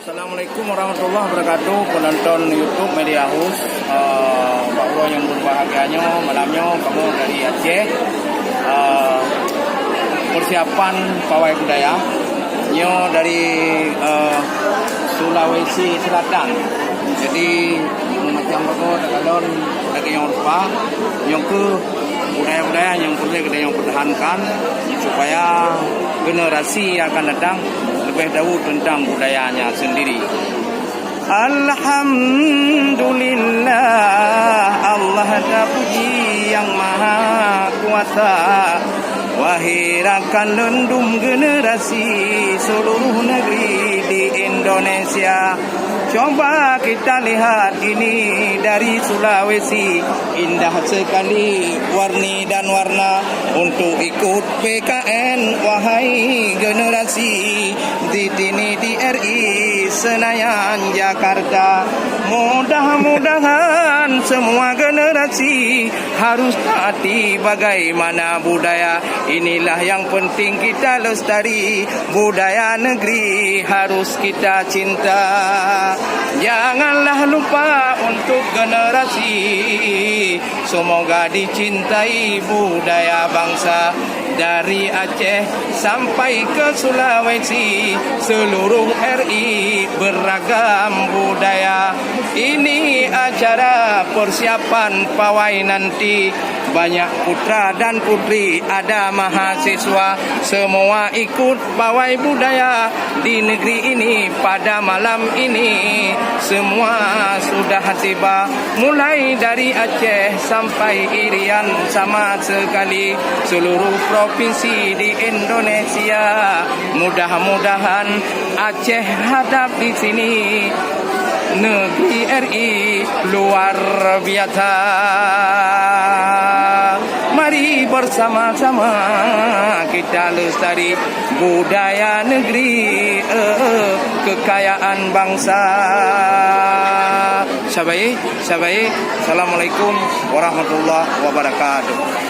Assalamualaikum warahmatullahi wabarakatuh, penonton YouTube Media House. Pak Bro yang berbahagianya, malamnya kamu dari Aceh. Persiapan pawai budaya nyo dari Sulawesi Selatan. Jadi macam apa kalon lagi yang rupa yang ke budaya-budaya yang perlu kita yang pertahankan supaya generasi yang akan datang lebih tahu tentang budayanya sendiri. Alhamdulillah, Allah ada puji yang maha kuasa. Wahirakan lendung generasi seluruh negeri di Indonesia. Coba kita lihat ini dari Sulawesi, indah sekali warni dan warna. Untuk ikut PKN wahai generasi di sini di RI Senayan Jakarta. Mudah-mudahan semua generasi harus taati bagaimana budaya. Inilah yang penting kita lestari, budaya negeri harus kita cinta. Janganlah lupa untuk generasi, semoga dicintai budaya bangsa. Dari Aceh sampai ke Sulawesi, seluruh RI beragam budaya. Ini acara persiapan pawai nanti. Banyak putra dan putri, ada mahasiswa, semua ikut pawai budaya di negeri ini pada malam ini. Semua sudah tiba, mulai dari Aceh sampai Irian sama sekali seluruh provinsi di Indonesia. Mudah-mudahan Aceh hadap di sini. Negeri RI luar biasa. Mari bersama-sama kita lestari budaya negeri, kekayaan bangsa. Sabai. Assalamualaikum warahmatullahi wabarakatuh.